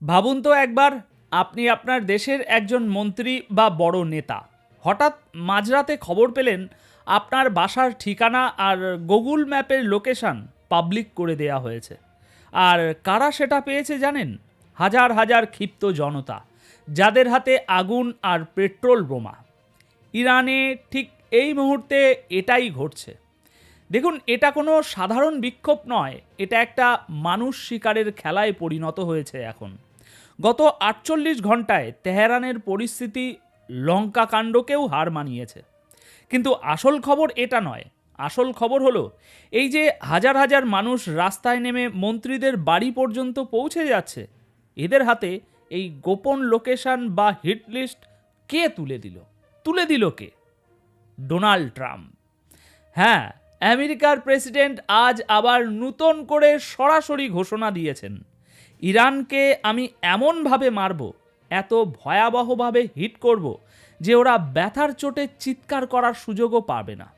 ভাবুন তো একবার, আপনি আপনার দেশের একজন মন্ত্রী বা বড় নেতা হঠাৎ মাঝরাতে খবর পেলেন আপনার বাসার ঠিকানা আর গুগল ম্যাপের লোকেশন পাবলিক করে দেয়া হয়েছে। আর কারা সেটা পেয়েছে জানেন? হাজার হাজার ক্ষিপ্ত জনতা, যাদের হাতে আগুন আর পেট্রোল বোমা। ইরানে ঠিক এই মুহূর্তে এটাই ঘটছে। দেখুন, এটা কোনো সাধারণ বিক্ষোভ নয়, এটা একটা মানুষ শিকারের খেলায় পরিণত হয়েছে এখন। গত ৪৮ ঘন্টায় তেহরানের পরিস্থিতি লঙ্কা কাণ্ডকেও হার মানিয়েছে। কিন্তু আসল খবর এটা নয়। আসল খবর হলো এই যে হাজার হাজার মানুষ রাস্তায় নেমে মন্ত্রীদের বাড়ি পর্যন্ত পৌঁছে যাচ্ছে, এদের হাতে এই গোপন লোকেশন বা হিট লিস্ট কে তুলে দিল? তুলে দিল কে? Donald Trump. হ্যাঁ, আমেরিকার প্রেসিডেন্ট আজ আবার নতুন করে সরাসরি ঘোষণা দিয়েছেন, ইরানকে আমি এমনভাবে মারব, এত ভয়াবহভাবে হিট করব যে ওরা ব্যথার চোটে চিৎকার করার সুযোগও পাবে না।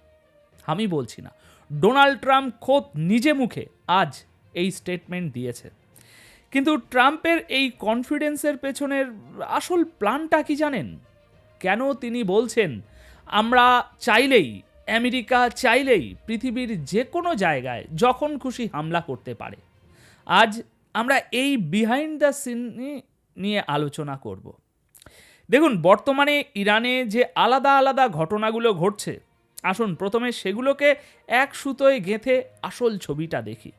আমি বলছি না, ডোনাল্ড ট্রাম্প খোদ নিজে মুখে আজ এই স্টেটমেন্ট দিয়েছে। কিন্তু ট্রাম্পের এই কনফিডেন্সের পেছনের আসল প্ল্যানটা কি জানেন? কেন তিনি বলছেন আমরা চাইলেই, আমেরিকা চাইলেই পৃথিবীর যে কোনো জায়গায় যখন খুশি হামলা করতে পারে? আজ আমরা এই বিহাইন্ড দ্য সিন নিয়ে আলোচনা করব। দেখুন, বর্তমানে ইরানে যে আলাদা আলাদা ঘটনাগুলো ঘটছে, আসুন প্রথমে সেগুলোকে এক সুতোয় গেঁথে আসল ছবিটা দেখি।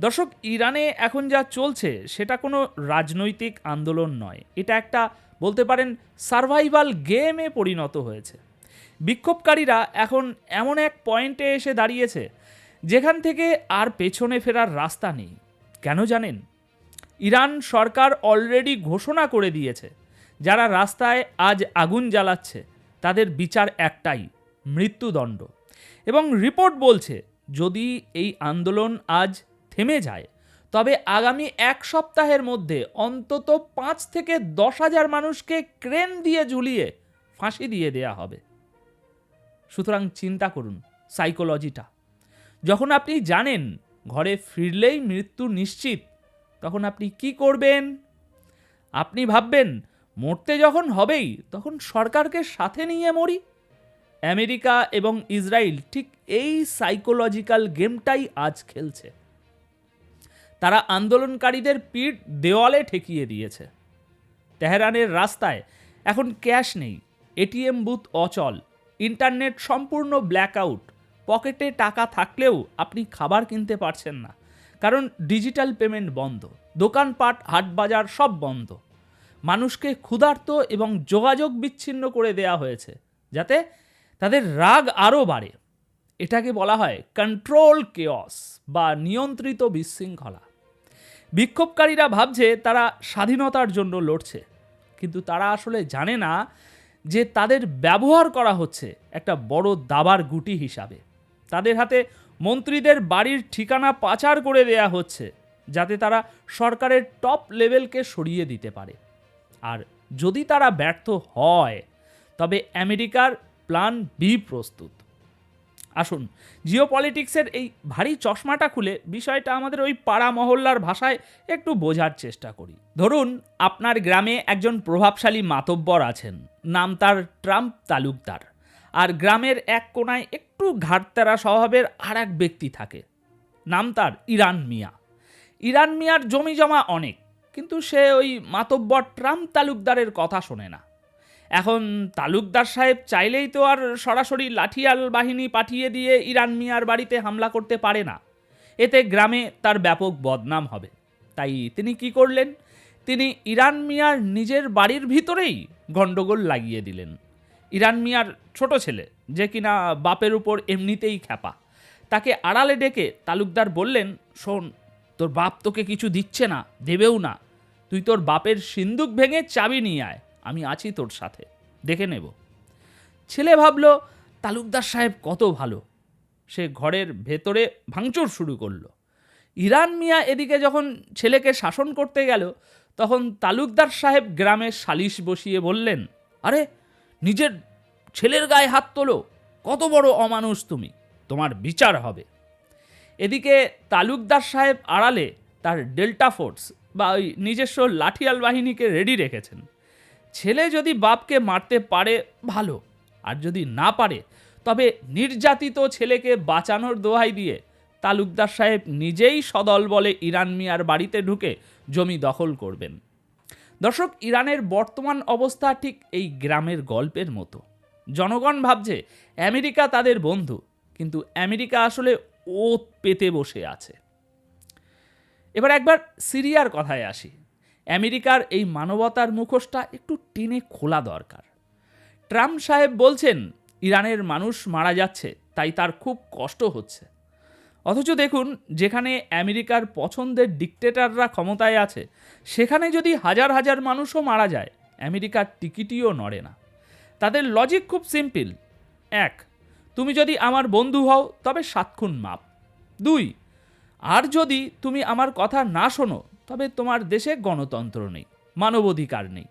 দর্শক, ইরানে এখন যা চলছে সেটা কোনো রাজনৈতিক আন্দোলন নয়, এটা একটা বলতে পারেন সার্ভাইভাল গেমে পরিণত হয়েছে। বিক্ষোভকারীরা এখন এমন এক পয়েন্টে এসে দাঁড়িয়েছে যেখান থেকে আর পেছনে ফেরার রাস্তা নেই। কেন জানেন? ইরান সরকার অলরেডি ঘোষণা করে দিয়েছে যারা রাস্তায় আজ আগুন জ্বালাচ্ছে তাদের বিচার একটাই, মৃত্যুদণ্ড। এবং রিপোর্ট বলছে যদি এই আন্দোলন আজ থেমে যায় তবে আগামী এক সপ্তাহের মধ্যে অন্তত ৫ থেকে ১০,০০০ মানুষকে ক্রেন দিয়ে ঝুলিয়ে ফাঁসি দিয়ে দেয়া হবে। সুতরাং চিন্তা করুন সাইকোলজিটা। যখন আপনি জানেন ঘরে ফিরলেই মৃত্যু নিশ্চিত, তখন আপনি কি করবেন? আপনি ভাববেন মরতে যখন হবেই তখন সরকারকে সাথে নিয়ে মরি। আমেরিকা এবং ইসরায়েল ঠিক এই সাইকোলজিক্যাল গেমটাই আজ খেলছে। তারা আন্দোলনকারীদের পিঠ দেওয়ালে ঠেকিয়ে দিয়েছে। তেহরানের রাস্তায় এখন ক্যাশ নেই, এটিএম বুথ অচল, ইন্টারনেট সম্পূর্ণ ব্ল্যাকআউট। পকেটে টাকা থাকলেও আপনি খাবার কিনতে পারছেন না, কারণ ডিজিটাল পেমেন্ট বন্ধ, দোকানপাট হাটবাজার সব বন্ধ। মানুষকে ক্ষুধার্ত এবং যোগাযোগ বিচ্ছিন্ন করে দেয়া হয়েছে যাতে তাদের রাগ আরও বাড়ে। এটাকে বলা হয় কন্ট্রোল কেওস বা নিয়ন্ত্রিত বিশৃঙ্খলা। বিক্ষোভকারীরা ভাবছে তারা স্বাধীনতার জন্য লড়ছে, কিন্তু তারা আসলে জানে না যে তাদের ব্যবহার করা হচ্ছে একটা বড় দাবার গুটি হিসাবে। তাদের হাতে মন্ত্রীদের বাড়ির ঠিকানা পাচার করে দেয়া হচ্ছে যাতে তারা সরকারের টপ লেভেলকে সরিয়ে দিতে পারে। আর যদি তারা ব্যর্থ হয় তবে আমেরিকার প্ল্যান বি প্রস্তুত। আসুন জিওপলিটিক্সের এই ভারী চশমাটা খুলে বিষয়টা আমাদের ওই পাড়া মহল্লার ভাষায় একটু বোঝার চেষ্টা করি। ধরুন আপনার গ্রামে একজন প্রভাবশালী মাতব্বর আছেন, নাম তার ট্রাম্প তালুকদার। আর গ্রামের এক কোনায় একটু ঘাটতেরা স্বভাবের আর এক ব্যক্তি থাকে, নাম তার ইরান মিয়া। ইরান মিয়ার জমি জমা অনেক, কিন্তু সে ওই মাতব্বর ট্রাম্প তালুকদারের কথা শোনে না। এখন তালুকদার সাহেব চাইলেই তো আর সরাসরি লাঠিয়াল বাহিনী পাঠিয়ে দিয়ে ইরান মিয়ার বাড়িতে হামলা করতে পারে না, এতে গ্রামে তার ব্যাপক বদনাম হবে। তাই তিনি কি করলেন? তিনি ইরান মিয়ার নিজের বাড়ির ভিতরেই গন্ডগোল লাগিয়ে দিলেন। ইরান মিয়ার ছোট ছেলে, যে কিনা বাপের উপর এমনিতেই খ্যাপা, তাকে আড়ালে ডেকে তালুকদার বললেন, শোন, তোর বাপ তোকে কিছু দিচ্ছে না, দেবেও না। তুই তোর বাপের সিন্দুক ভেঙে চাবি নিয়ে আয়, আমি আছি তোর সাথে, দেখে নেব। ছেলে ভাবল তালুকদার সাহেব কত ভালো, সে ঘরের ভেতরে ভাঙচুর শুরু করলো। ইরান মিয়া এদিকে যখন ছেলেকে শাসন করতে গেল, তখন তালুকদার সাহেব গ্রামে সালিশ বসিয়ে বললেন, আরে নিজের ছেলের গায়ে হাত তোলো, কত বড় অমানুষ তুমি, তোমার বিচার হবে। এদিকে তালুকদার সাহেব আড়ালে তার ডেল্টা ফোর্স বা ওই নিজস্ব লাঠিয়াল বাহিনীকে রেডি রেখেছেন। ছেলে যদি বাপকে মারতে পারে ভালো, আর যদি না পারে তবে নির্যাতিত ছেলেকে বাঁচানোর দোহাই দিয়ে তালুকদার সাহেব নিজেই সদল বলে ইরান মিয়ার বাড়িতে ঢুকে জমি দখল করবেন। দর্শক, ইরানের বর্তমান অবস্থা ঠিক এই গ্রামের গল্পের মতো। জনগণ ভাবছে আমেরিকা তাদের বন্ধু, কিন্তু আমেরিকা আসলে ওত পেতে বসে আছে। এবার একবার সিরিয়ার কথায় আসি। আমেরিকার এই মানবতার মুখোশটা একটু টেনে খোলা দরকার। ট্রাম্প সাহেব বলছেন ইরানের মানুষ মারা যাচ্ছে, তাই তার খুব কষ্ট হচ্ছে। অথচ দেখুন, যেখানে আমেরিকার পছন্দের ডিক্টেটররা ক্ষমতায় আছে, সেখানে যদি হাজার হাজার মানুষও মারা যায়, আমেরিকার টিকিটিও নড়ে না। তাদের লজিক খুব সিম্পল। 1, তুমি যদি আমার বন্ধু হও তবে 7 খুন মাপ। 2, আর যদি তুমি আমার কথা না শোনো তবে তোমার দেশে গণতন্ত্র নেই, মানবাধিকার নেই।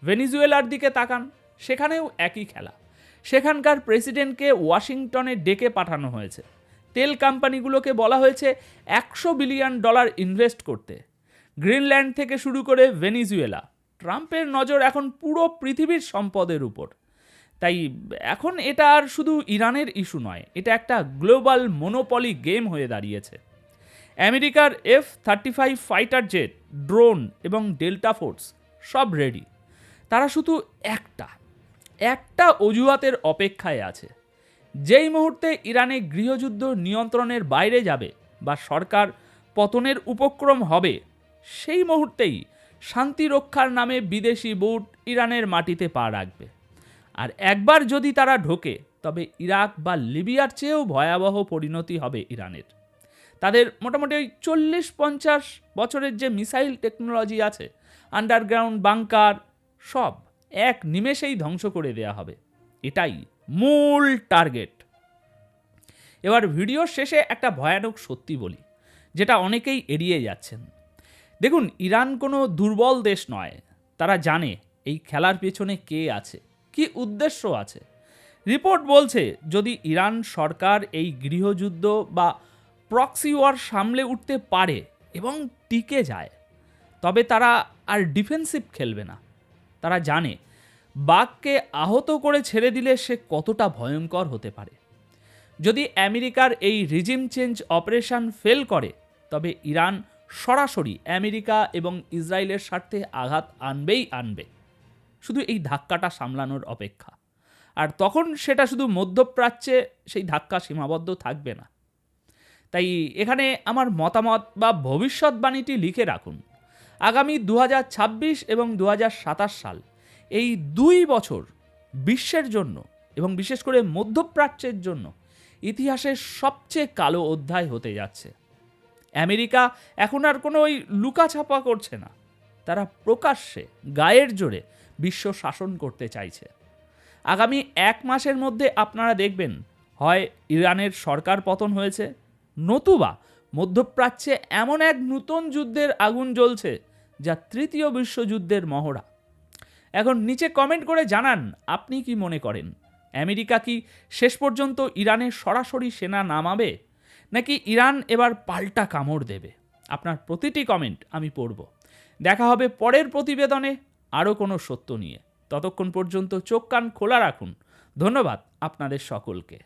ভেনিজুয়েলার দিকে তাকান, সেখানেও একই খেলা। সেখানকার প্রেসিডেন্টকে ওয়াশিংটনে ডেকে পাঠানো হয়েছে। তেল কোম্পানিগুলোকে বলা হয়েছে $100 বিলিয়ন ইনভেস্ট করতে। গ্রিনল্যান্ড থেকে শুরু করে ভেনিজুয়েলা, ট্রাম্পের নজর এখন পুরো পৃথিবীর সম্পদের উপর। তাই এখন এটা আর শুধু ইরানের ইস্যু নয়, এটা একটা গ্লোবাল মোনোপলি গেম হয়ে দাঁড়িয়েছে। আমেরিকার F-35 ফাইটার জেট, ড্রোন এবং ডেল্টা ফোর্স সব রেডি। তারা শুধু একটা অজুহাতের অপেক্ষায় আছে। যেই মুহূর্তে ইরানে গৃহযুদ্ধ নিয়ন্ত্রণের বাইরে যাবে বা সরকার পতনের উপক্রম হবে, সেই মুহূর্তেই শান্তি রক্ষার নামে বিদেশি বুট ইরানের মাটিতে পা রাখবে। আর একবার যদি তারা ঢোকে, তবে ইরাক বা লিবিয়ার চেয়েও ভয়াবহ পরিণতি হবে ইরানের। তাদের মোটামুটি 40-50 বছরের যে মিসাইল টেকনোলজি আছে, আন্ডারগ্রাউন্ড বাংকার, সব এক নিমেষেই ধ্বংস করে দেয়া হবে। এটাই মূল টার্গেট। এবার ভিডিওর শেষে একটা ভয়ানক সত্যি বলি, যেটা অনেকেই এড়িয়ে যাচ্ছেন। দেখুন, ইরান কোনো দুর্বল দেশ নয়। তারা জানে এই খেলার পেছনে কে আছে, কি উদ্দেশ্য আছে। রিপোর্ট বলছে যদি ইরান সরকার এই গৃহযুদ্ধ বা প্রক্সি ওয়ার সামলে উঠতে পারে এবং টিকে যায়, তবে তারা আর ডিফেন্সিভ খেলবে না। তারা জানে বাঘকে আহত করে ছেড়ে দিলে সে কতটা ভয়ঙ্কর হতে পারে। যদি আমেরিকার এই রিজিম চেঞ্জ অপারেশন ফেল করে, তবে ইরান সরাসরি আমেরিকা এবং ইসরায়েলের স্বার্থে আঘাত আনবে। শুধু এই ধাক্কাটা সামলানোর অপেক্ষা। আর তখন সেটা শুধু মধ্যপ্রাচ্যে সেই ধাক্কা সীমাবদ্ধ থাকবে না। তাই এখানে আমার মতামত বা ভবিষ্যৎবাণীটি লিখে রাখুন। আগামী 2026 এবং 2027 সাল, এই 2 বছর বিশ্বের জন্য এবং বিশেষ করে মধ্যপ্রাচ্যের জন্য ইতিহাসের সবচেয়ে কালো অধ্যায় হতে যাচ্ছে। আমেরিকা এখন আর কোনো ওই লুকাছাপা করছে না। তারা প্রকাশ্যে গায়ের জোরে বিশ্ব শাসন করতে চাইছে। আগামী 1 মাসের মধ্যে আপনারা দেখবেন, হয় ইরানের সরকার পতন হয়েছে, নতুবা মধ্যপ্রাচ্যে এমন এক নতুন যুদ্ধের আগুন জ্বলছে যা 3য় বিশ্বযুদ্ধের মহড়া। এখন নিচে কমেন্ট করে জানান আপনি কি মনে করেন, আমেরিকা কি শেষ পর্যন্ত ইরানে সরাসরি সেনা নামাবে, নাকি ইরান এবার পাল্টা কামড় দেবে? আপনার প্রতিটি কমেন্ট আমি পড়ব। দেখা হবে পরের প্রতিবেদনে আরও কোনো সত্য নিয়ে। ততক্ষণ পর্যন্ত চোখ কান খোলা রাখুন। ধন্যবাদ আপনাদের সকলকে।